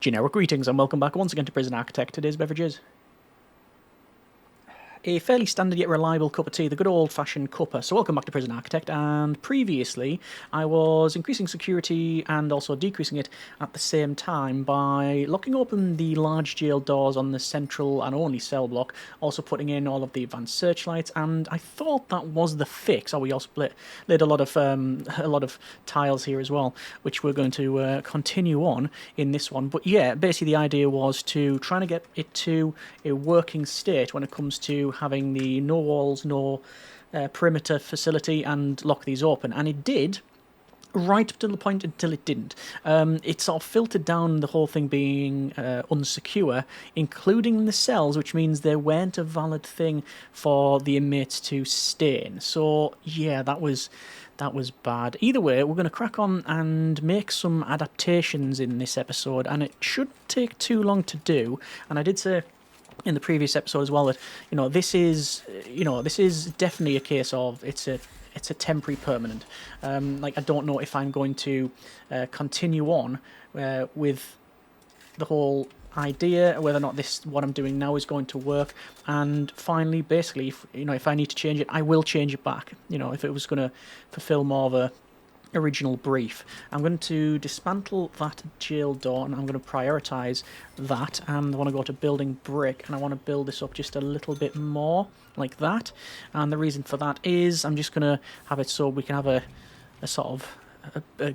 Generic greetings and welcome back once again to Prison Architect. Today's beverage is a fairly standard yet reliable cup of tea, the good old-fashioned cuppa. So welcome back to Prison Architect, and previously I was increasing security and also decreasing it at the same time by locking open the large jail doors on the central and only cell block, also putting in all of the advanced searchlights, and I thought that was the fix. Oh, we also laid a lot of tiles here as well, which we're going to continue on in this one. But yeah, basically the idea was to try to get it to a working state when it comes to having the no walls, no perimeter facility and lock these open. And it did, right up to the point until it didn't. It sort of filtered down the whole thing being unsecure, including the cells, which means there weren't a valid thing for the inmates to stay in. So yeah, that was bad. Either way, we're going to crack on and make some adaptations in this episode, and it shouldn't take too long to do. And I did say in the previous episode as well that this is definitely a case of it's a temporary permanent. Like, I don't know if I'm going to continue on with the whole idea, whether or not what I'm doing now is going to work. And finally, basically, if I need to change it, I will change it back. If it was going to fulfill more of a original brief. I'm going to dismantle that jail door, and I'm going to prioritize that, and I want to go to building brick, and I want to build this up just a little bit more like that. And the reason for that is I'm just going to have it so we can have a sort of a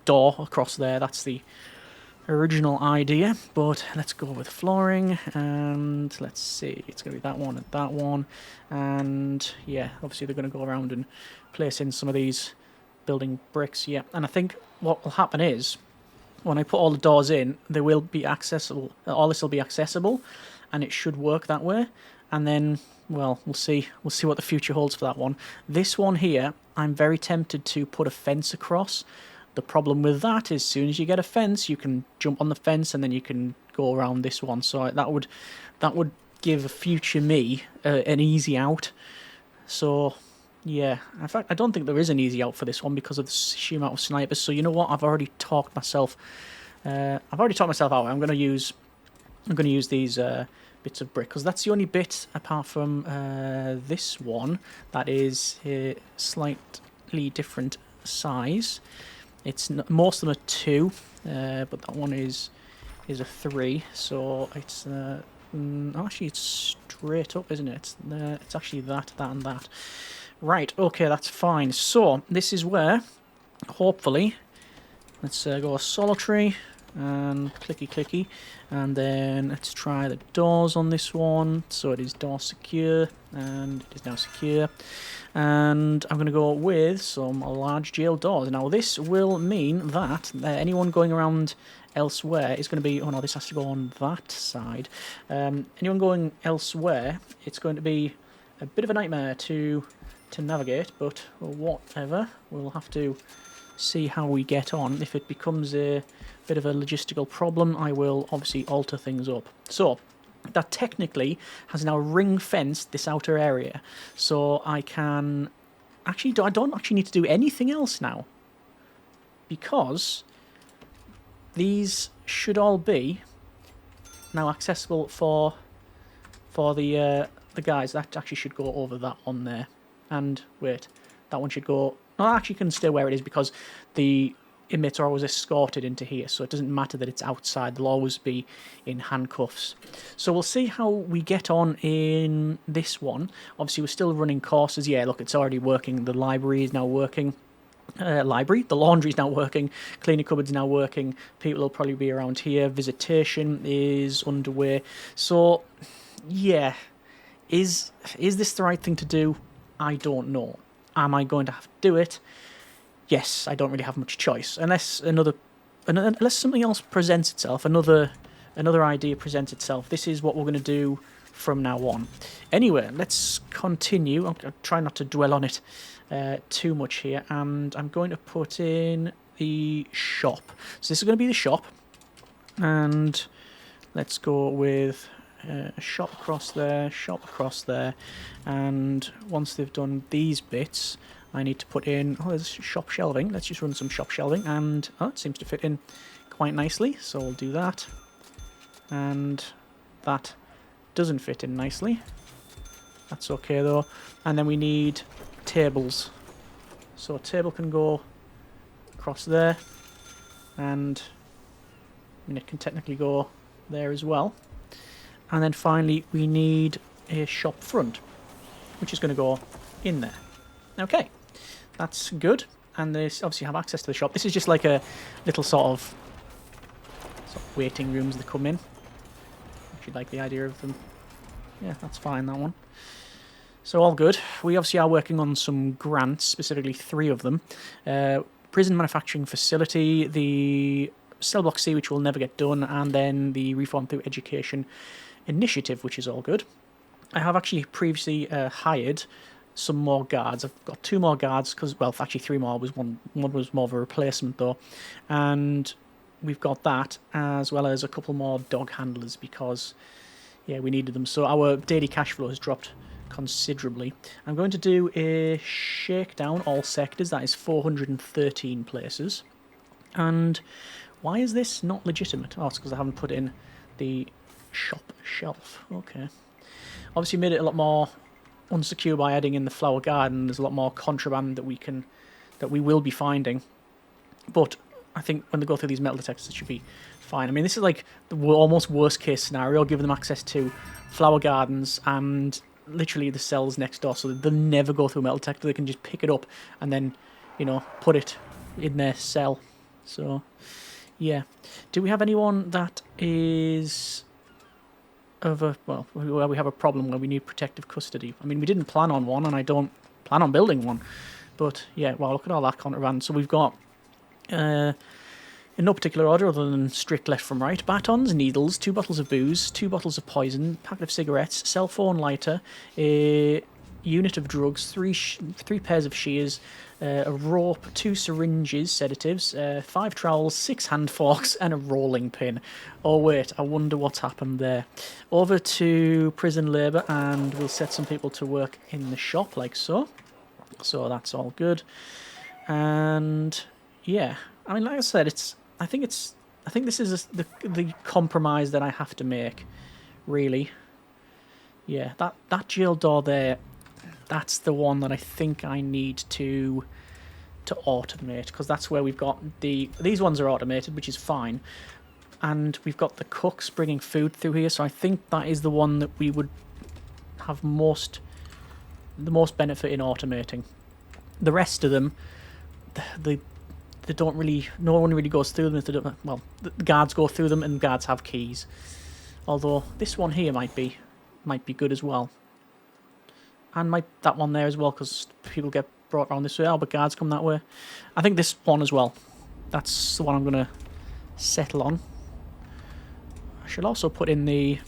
door across there. That's the original idea, but let's go with flooring, and let's see, it's going to be that one and that one, and yeah, obviously they're going to go around and place in some of these building bricks. Yeah, and I think what will happen is when I put all the doors in, they will be accessible. All this will be accessible, and it should work that way. And then, well, we'll see what the future holds for that one. This one here, I'm very tempted to put a fence across. The problem with that is, as soon as you get a fence, you can jump on the fence and then you can go around this one. So that would give a future me an easy out. So yeah, in fact, I don't think there is an easy out for this one because of the sheer amount of snipers. So you know what? I've already talked myself out. I'm going to use these bits of brick because that's the only bit apart from this one that is a slightly different size. Most of them are 2, but that one is a 3. So it's actually it's straight up, isn't it? It's actually that, and that. Right, okay, that's fine. So, this is where, hopefully, let's go solitary, and clicky, and then let's try the doors on this one. So it is door secure, and it is now secure. And I'm going to go with some large jail doors. Now, this will mean that anyone going around elsewhere is going to be... Oh, no, this has to go on that side. Anyone going elsewhere, it's going to be a bit of a nightmare to navigate, but whatever. We'll have to see how we get on. If it becomes a bit of a logistical problem, I will obviously alter things up. So that technically has now ring-fenced this outer area, so I can actually I don't actually need to do anything else now, because these should all be now accessible for the guys. That actually should go over that on there. And wait, that one should go... No, that actually can stay where it is because the inmates are always escorted into here, so it doesn't matter that it's outside. They'll always be in handcuffs. So we'll see how we get on in this one. Obviously, we're still running courses. Yeah, look, it's already working. The library is now working. The laundry is now working. Cleaning cupboard's now working. People will probably be around here. Visitation is underway. So, yeah. Is this the right thing to do? I don't know. Am I going to have to do it? Yes, I don't really have much choice. Unless something else presents itself, another idea presents itself. This is what we're going to do from now on. Anyway, let's continue. I'll try not to dwell on it too much here. And I'm going to put in the shop. So this is going to be the shop. And let's go with... a shop across there, and once they've done these bits, I need to put in... Oh, there's shop shelving. Let's just run some shop shelving, and it seems to fit in quite nicely, so we'll do that. And that doesn't fit in nicely. That's okay though. And then we need tables. So a table can go across there, and I mean, it can technically go there as well. And then finally we need a shop front, which is going to go in there. Okay, that's good. And they obviously have access to the shop. This is just like a little sort of waiting rooms that come in. If you like the idea of them. Yeah, that's fine, that one. So all good. We obviously are working on some grants, specifically 3 of them. Prison manufacturing facility, the cell block C, which will never get done, and then the reform through education initiative, which is all good. I have actually previously hired some more guards. I've got 2 more guards, because, well, actually 3 more. One was more of a replacement, though. And we've got that, as well as a couple more dog handlers, because, yeah, we needed them. So our daily cash flow has dropped considerably. I'm going to do a shakedown all sectors. That is 413 places. And why is this not legitimate? Oh, it's because I haven't put in the shop shelf. Okay. Obviously made it a lot more unsecure by adding in the flower garden. There's a lot more contraband that we will be finding. But I think when they go through these metal detectors, it should be fine. I mean, this is like the almost worst case scenario, giving them access to flower gardens and literally the cells next door, so they'll never go through a metal detector. They can just pick it up and then, you know, put it in their cell. So, yeah. Do we have anyone that is of a, well, where we have a problem where we need protective custody? I mean, we didn't plan on one, and I don't plan on building one. But, yeah, well, look at all that contraband. So we've got, in no particular order other than strict left from right: batons, needles, 2 bottles of booze, 2 bottles of poison, packet of cigarettes, cell phone lighter, a unit of drugs, 3 pairs of shears, a rope, 2 syringes, sedatives, 5 trowels, 6 hand forks, and a rolling pin. Oh wait, I wonder what's happened there. Over to prison labour, and we'll set some people to work in the shop like so. So that's all good. And yeah, I mean, like I said, I think this is the compromise that I have to make, really. Yeah, that jail door there, that's the one that I think I need to automate, because that's where we've got these ones are automated, which is fine, and we've got the cooks bringing food through here. So I think that is the one that we would have the most benefit in automating. The rest of them, they don't really, no one really goes through them if they don't. Well, the guards go through them, and guards have keys. Although this one here might be good as well, and that one there as well, because people get brought around this way. Oh, but guards come that way. I think this one as well. That's the one I'm gonna settle on. I should also put in the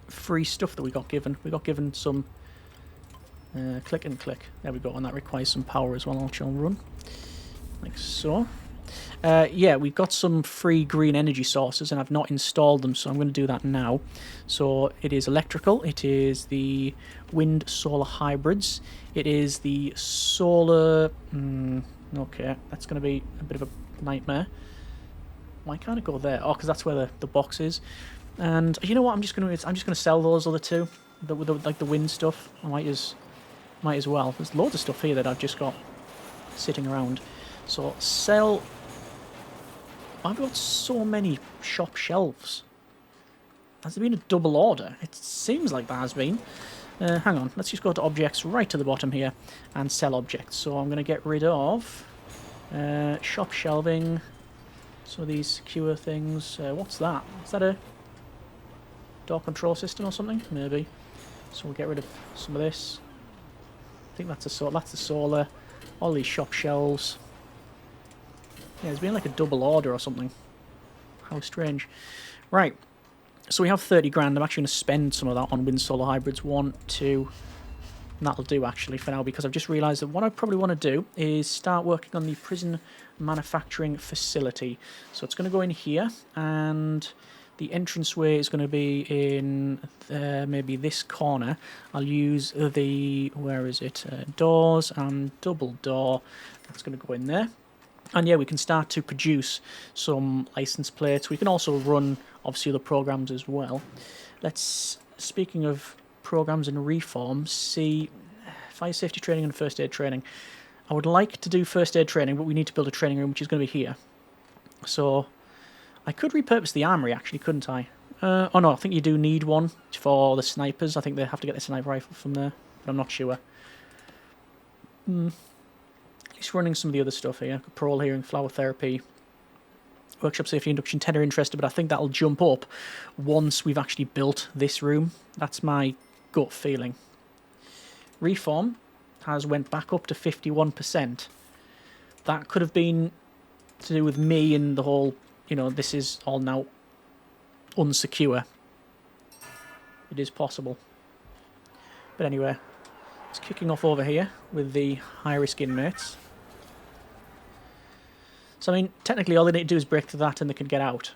free stuff that we got given. We got given some click and click. There we go, and that requires some power as well. I'll run like so. Yeah, we've got some free green energy sources, and I've not installed them, so I'm going to do that now. So it is electrical, it is the wind solar hybrids, it is the solar. Okay, that's going to be a bit of a nightmare. Why can't it go there? Oh, because that's where the box is. And you know what? I'm just going to sell those other 2, like the wind stuff. I might as well. There's loads of stuff here that I've just got sitting around. So sell. I've got so many shop shelves. Has there been a double order? It seems like there has been. Hang on, let's just go to objects right to the bottom here and sell objects. So I'm going to get rid of shop shelving. So these secure things. What's that? Is that a door control system or something? Maybe. So we'll get rid of some of this. I think that's the solar. All these shop shelves. Yeah, there's been like a double order or something. How strange. Right. So we have 30 grand. I'm actually going to spend some of that on wind solar hybrids. 1, 2. And that'll do actually for now, because I've just realised that what I probably want to do is start working on the prison manufacturing facility. So it's going to go in here, and the entranceway is going to be in maybe this corner. I'll use the, where is it, doors and double door. That's going to go in there. And yeah, we can start to produce some license plates. We can also run, obviously, other programs as well. Let's, speaking of programs and reforms, see fire safety training and first aid training. I would like to do first aid training, but we need to build a training room, which is going to be here. So I could repurpose the armory, actually, couldn't I? Oh no, I think you do need one for the snipers. I think they have to get the sniper rifle from there, but I'm not sure. He's running some of the other stuff here. Parole hearing, flower therapy, workshop safety induction, tender interested, but I think that'll jump up once we've actually built this room. That's my gut feeling. Reform has went back up to 51%. That could have been to do with me and the whole, this is all now unsecure. It is possible. But anyway, it's kicking off over here with the high-risk inmates. So, I mean, technically all they need to do is break through that and they can get out.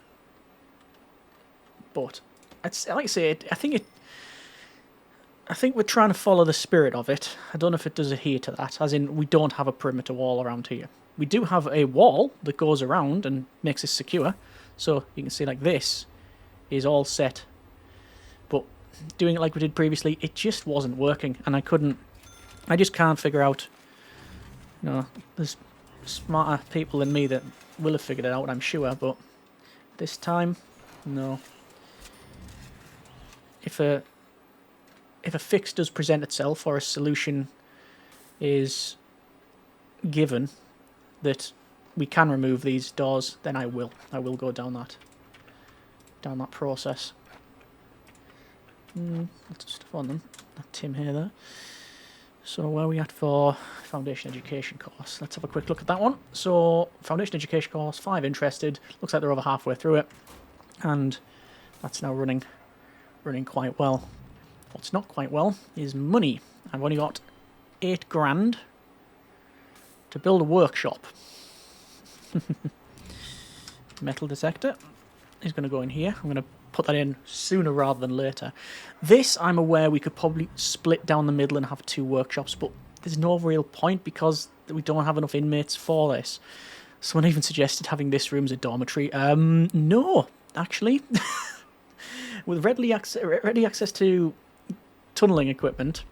But, it's, like I say, I think we're trying to follow the spirit of it. I don't know if it does adhere to that, as in we don't have a perimeter wall around here. We do have a wall that goes around and makes us secure. So, you can see like this is all set. But doing it like we did previously, it just wasn't working. And I just can't figure out, there's smarter people than me that will have figured it out, I'm sure, but this time, no. If a fix does present itself or a solution is given that we can remove these doors, then I will go down that process. Lots of stuff on them. That Tim here there. So where are we at for foundation education course? Let's have a quick look at that one. So foundation education course, 5 interested. Looks like they're over halfway through it, and that's now running quite well. What's not quite well is money. I've only got 8 grand to build a workshop. Metal detector is going to go in here. I'm going to put that in sooner rather than later. This, I'm aware we could probably split down the middle and have 2 workshops, but there's no real point because we don't have enough inmates for this. Someone even suggested having this room as a dormitory. No, actually. With ready access to tunneling equipment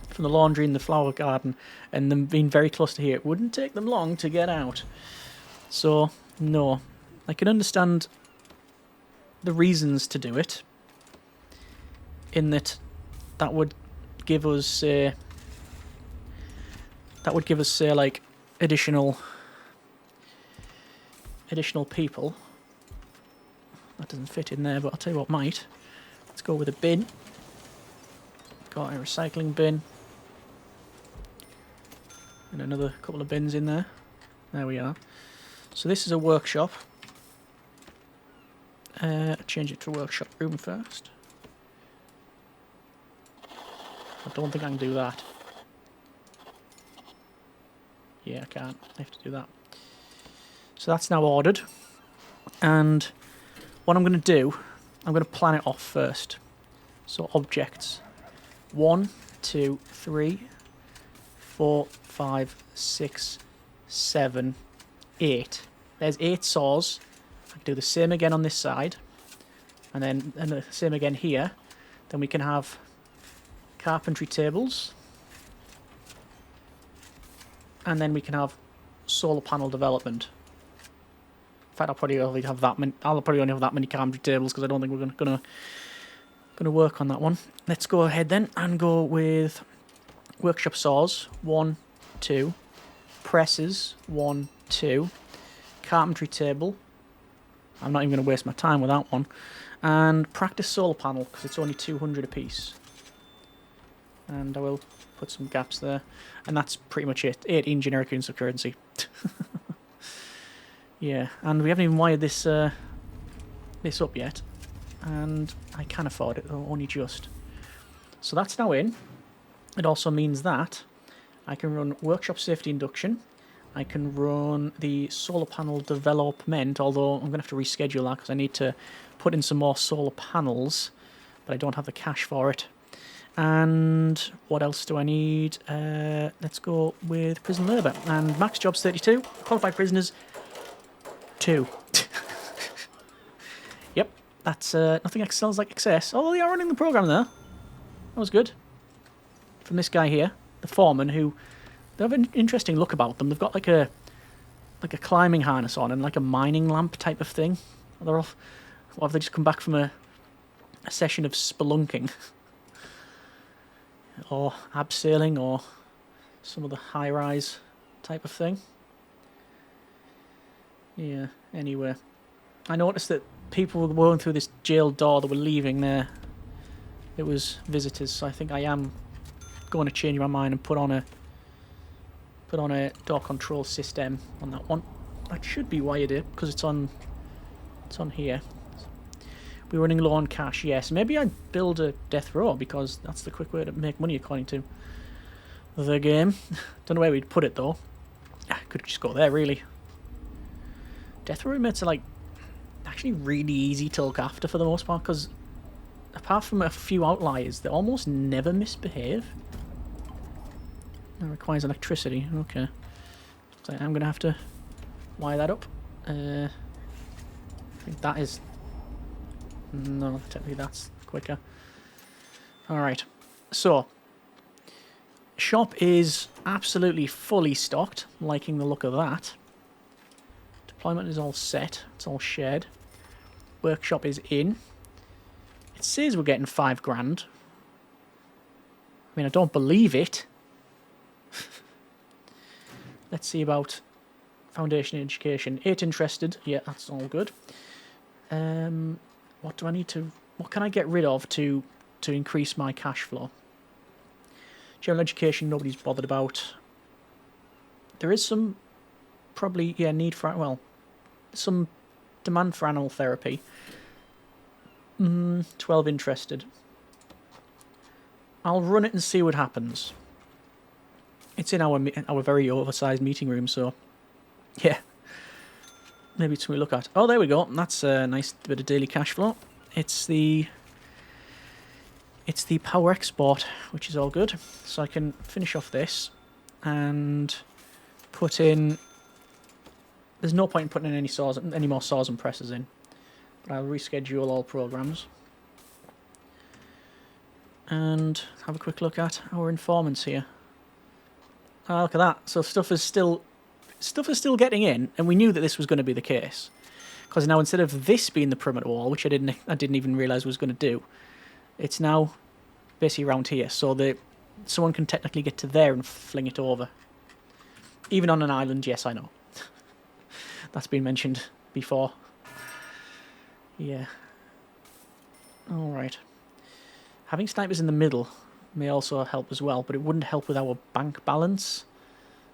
from the laundry and the flower garden, and them being very close to here, it wouldn't take them long to get out. So, no. I can understand the reasons to do it, in that would give us say like additional people. That doesn't fit in there, but I'll tell you what might. Let's go with a bin. Got a recycling bin and another couple of bins in there. There we are. So this is a workshop. Change it to a workshop room first. I don't think I can do that. Yeah, I can't. I have to do that. So that's now ordered. And what I'm going to do, I'm going to plan it off first. So objects. 1, 2, 3, 4, 5, 6, 7, 8. There's 8 saws. I can do the same again on this side, and then the same again here. Then we can have carpentry tables, and then we can have solar panel development. In fact, I'll probably only have that many. I'll probably only have that many carpentry tables because I don't think we're gonna work on that one. Let's go ahead then and go with workshop saws. 1, 2, presses. 1, 2, carpentry table. I'm not even going to waste my time with that one. And practice solar panel, because it's only 200 a piece. And I will put some gaps there. And that's pretty much it. 18 generic units of currency. Yeah, and we haven't even wired this up yet. And I can afford it, though, only just. So that's now in. It also means that I can run workshop safety induction. I can run the solar panel development, although I'm going to have to reschedule that because I need to put in some more solar panels, but I don't have the cash for it. And what else do I need? Let's go with prison labour. And max jobs 32. Qualified prisoners 2. Yep, that's nothing excels like excess. Although they are running the program there. That was good. From this guy here, the foreman, who they have an interesting look about them. They've got like a climbing harness on and like a mining lamp type of thing. They're off. What have they just come back from a session of spelunking? Or abseiling, or some of the high-rise type of thing. Yeah, anyway. I noticed that people were going through this jail door that were leaving there. It was visitors, so I think I am going to change my mind and put on a door control system on that one. That should be wired in, because it's on here. We're running low on cash, yes. Maybe I'd build a death row, because that's the quick way to make money according to the game. Don't know where we'd put it though. Could just go there, really. Death row roommates are like actually really easy to look after for the most part, because apart from a few outliers, they almost never misbehave. That requires electricity, okay. So I'm going to have to wire that up. I think that is... No, technically that's quicker. Alright, so shop is absolutely fully stocked, liking the look of that. Deployment is all set, it's all shared. Workshop is in. It says we're getting 5 grand. I mean, I don't believe it. Let's see about foundation education. 8 interested, yeah, that's all good. What do I need to... What can I get rid of to increase my cash flow? General education, nobody's bothered about. There is some... Probably, yeah, need for... Well, some demand for animal therapy. 12 interested. I'll run it and see what happens. It's in our very oversized meeting room, so... Yeah. Maybe it's something we look at. Oh, there we go. That's a nice bit of daily cash flow. It's the power export, which is all good. So I can finish off this and put in... There's no point in putting in any more saws and presses in. But I'll reschedule all programs. And have a quick look at our informants here. Oh, look at that. So stuff is still getting in, and we knew that this was going to be the case. Because now instead of this being the perimeter wall, which I didn't even realise was going to do, it's now basically around here, so that someone can technically get to there and fling it over. Even on an island, yes, I know. That's been mentioned before. Yeah. Alright. Having snipers in the middle may also help as well, but it wouldn't help with our bank balance.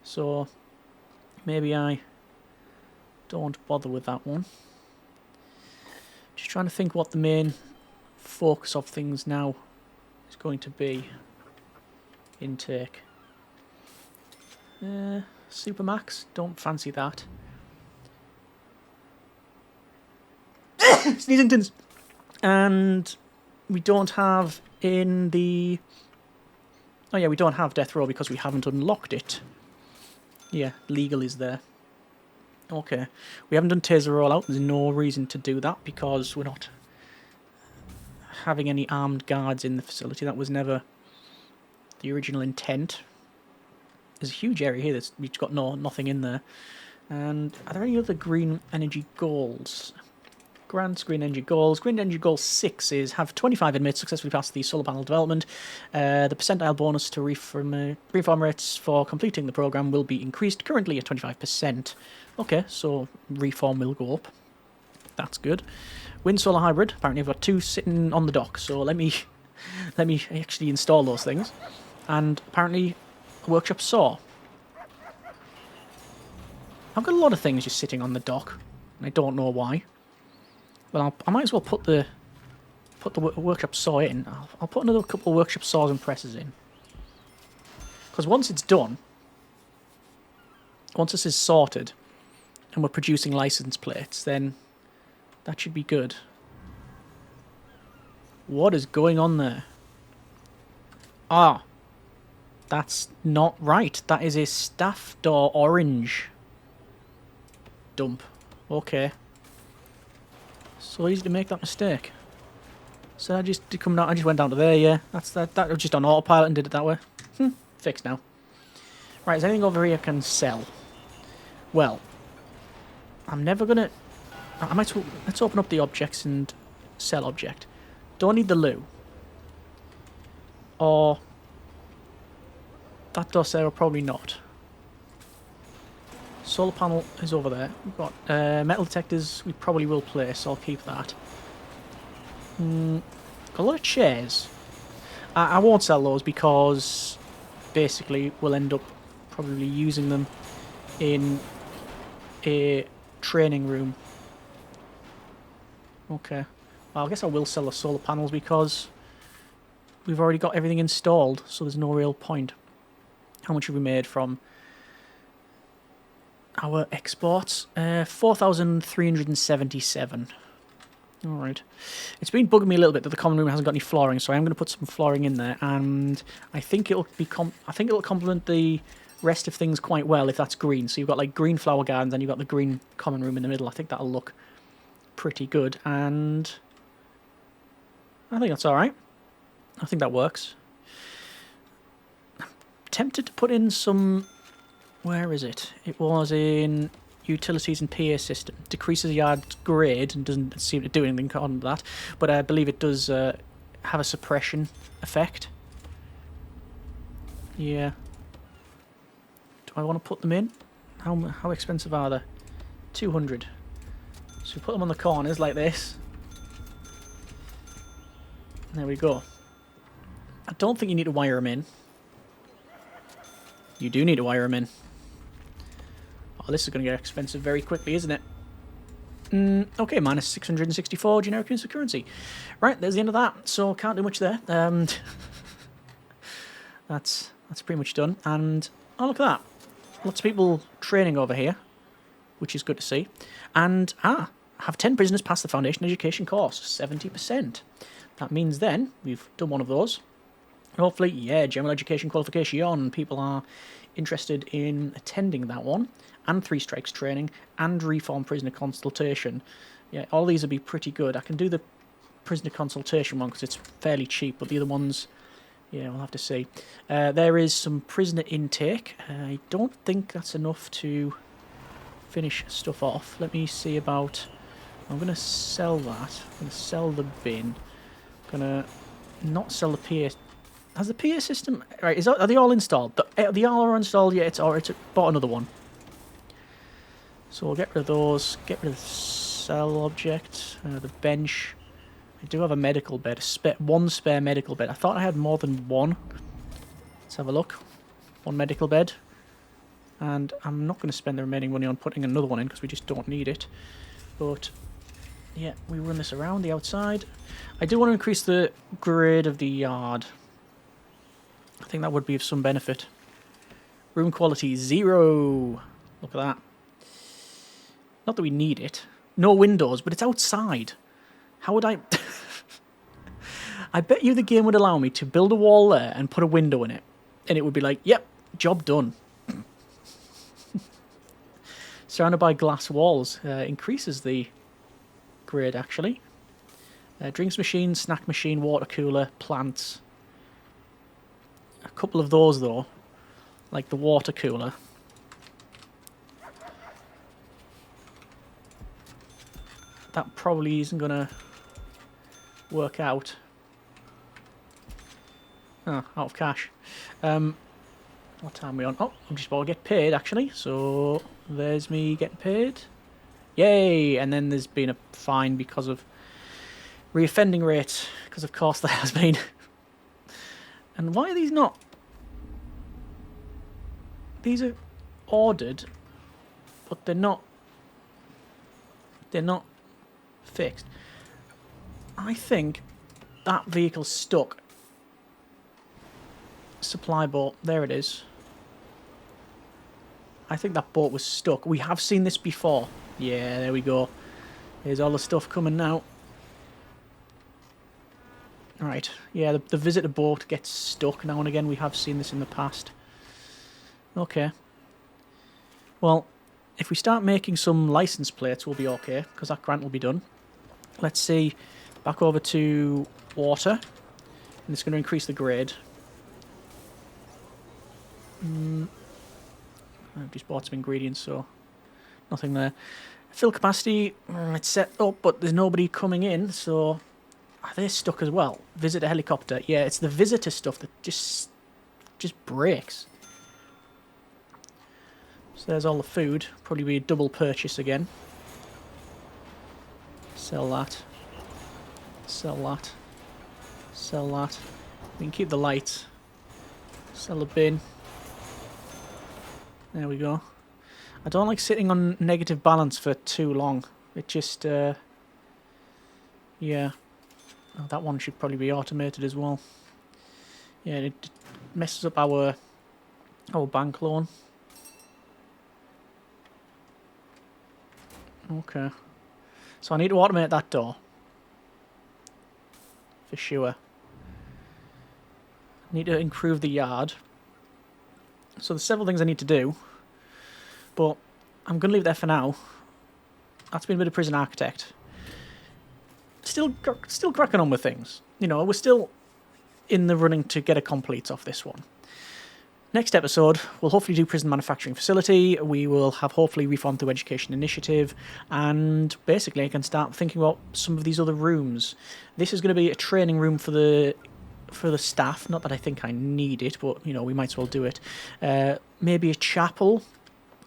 So maybe I don't bother with that one. Just trying to think what the main focus of things now is going to be. Intake. Supermax, don't fancy that. Sneezingtons! And we don't have in the... Oh yeah, we don't have death row because we haven't unlocked it. Yeah, legal is there. Okay. We haven't done taser rollout. There's no reason to do that because we're not having any armed guards in the facility. That was never the original intent. There's a huge area here we've got nothing in there. And are there any other green energy goals? Grants, green energy goals. Green energy goal 6 is have 25 inmates successfully pass the solar panel development. The percentile bonus to reform rates for completing the program will be increased, currently at 25%. Okay, so reform will go up. That's good. Wind solar hybrid. Apparently I've got 2 sitting on the dock, so let me actually install those things. And apparently a workshop saw. I've got a lot of things just sitting on the dock, and I don't know why. Well, I might as well put the workshop saw in. I'll put another couple of workshop saws and presses in. Because once it's done, once this is sorted, and we're producing license plates, then that should be good. What is going on there? Ah, that's not right. That is a staff door orange. Dump. Okay. So easy to make that mistake. So I just come down. I just went down to there. Yeah, that was just on autopilot and did it that way. Fixed now. Right, is anything over here I can sell? Well, I'm never gonna. Let's open up the objects and sell object. Don't need the loo. Or that does there, or probably not. Solar panel is over there. We've got metal detectors. We probably will place, so I'll keep that. Got a lot of chairs. I won't sell those because basically we'll end up probably using them in a training room. Okay. Well, I guess I will sell the solar panels because we've already got everything installed, so there's no real point. How much have we made from our exports? 4,377. Alright. It's been bugging me a little bit that the common room hasn't got any flooring, so I am going to put some flooring in there, and I think it'll complement the rest of things quite well if that's green. So you've got like green flower gardens and you've got the green common room in the middle. I think that'll look pretty good, and I think that's alright. I think that works. I'm tempted to put in some... Where is it? It was in utilities and PA system. Decreases the yard's grade and doesn't seem to do anything on that, but I believe it does have a suppression effect. Yeah. Do I want to put them in? How expensive are they? 200. So we put them on the corners like this. There we go. I don't think you need to wire them in. You do need to wire them in. Oh, this is going to get expensive very quickly, isn't it? Okay, minus 664 generic units of currency. Right, there's the end of that. So can't do much there. That's pretty much done. And oh, look at that. Lots of people training over here, which is good to see. And have 10 prisoners pass the foundation education course, 70%. That means then we've done one of those. Hopefully, yeah, general education qualification. People are interested in attending that one, and 3 strikes training, and reform prisoner consultation. Yeah, all these would be pretty good. I can do the prisoner consultation one because it's fairly cheap, but the other ones, yeah, we'll have to see. There is some prisoner intake. I don't think that's enough to finish stuff off. Let me see about... I'm going to sell that. I'm going to sell the bin. I'm going to not sell the PA... Has the PA system... Right, are they all installed? They all are installed, yeah, it's bought another one. So we'll get rid of those. Get rid of the sell object. The bench. I do have a medical bed. One spare medical bed. I thought I had more than one. Let's have a look. One medical bed. And I'm not going to spend the remaining money on putting another one in because we just don't need it. But... yeah, we run this around the outside. I do want to increase the grade of the yard. I think that would be of some benefit. Room quality 0. Look at that. Not that we need it. No windows, but it's outside. How would I... I bet you the game would allow me to build a wall there and put a window in it. And it would be like, yep, job done. Surrounded by glass walls. Increases the grade, actually. Drinks machine, snack machine, water cooler, plants. A couple of those, though. Like the water cooler. That probably isn't going to work out. Oh, out of cash. What time are we on? Oh, I'm just about to get paid, actually. So, there's me getting paid. Yay! And then there's been a fine because of reoffending rate. Because of course there has been. And why are these not? These are ordered, but they're not fixed. I think that vehicle's stuck. Supply boat, there it is. I think that boat was stuck. We have seen this before. Yeah, there we go. Here's all the stuff coming now. Right, yeah, the visitor boat gets stuck now and again. We have seen this in the past. Okay. Well, if we start making some license plates, we'll be okay, because that grant will be done. Let's see, back over to water, and it's going to increase the grade. I've just bought some ingredients, so nothing there. Fill capacity, it's set up, but there's nobody coming in, so are they stuck as well? Visitor helicopter, yeah, it's the visitor stuff that just breaks. So there's all the food, probably be a double purchase again. Sell that. Sell that. Sell that. We can keep the lights. Sell the bin. There we go. I don't like sitting on negative balance for too long. It just, yeah. Oh, that one should probably be automated as well. Yeah, it messes up our bank loan. Okay. So I need to automate that door. For sure. Need to improve the yard. So there's several things I need to do. But I'm going to leave it there for now. That's been a bit of prison architect. Still cracking on with things. You know, we're still in the running to get a complete off this one. Next episode, we'll hopefully do prison manufacturing facility. We will have hopefully reform through education initiative, and basically I can start thinking about some of these other rooms. This is going to be a training room for the staff. Not that I think I need it, but you know, we might as well do it. Maybe a chapel.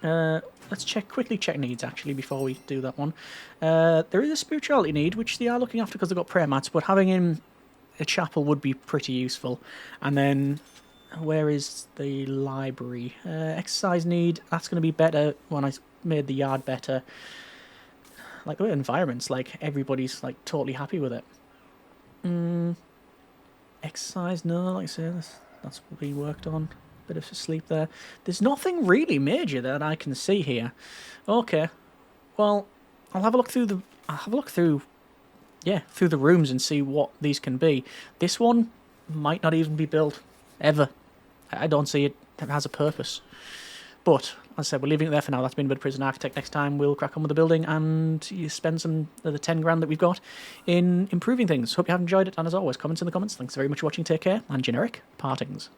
Let's quickly check needs actually before we do that one. There is a spirituality need which they are looking after because they've got prayer mats, but having in a chapel would be pretty useful. And then where is the library? Exercise need, that's going to be better when I made the yard better. Like the environment's like everybody's like totally happy with it. Exercise, no, like I say, that's what we worked on. Bit of sleep there. There's nothing really major that I can see here. Okay, well, I'll have a look through the rooms and see what these can be. This one might not even be built ever. I don't see it has a purpose. But as I said, we're leaving it there for now. That's been a bit of prison architect. Next time we'll crack on with the building and you spend some of the 10 grand that we've got in improving things. Hope you have enjoyed it, and as always, comments in the comments. Thanks very much for watching. Take care, and generic partings.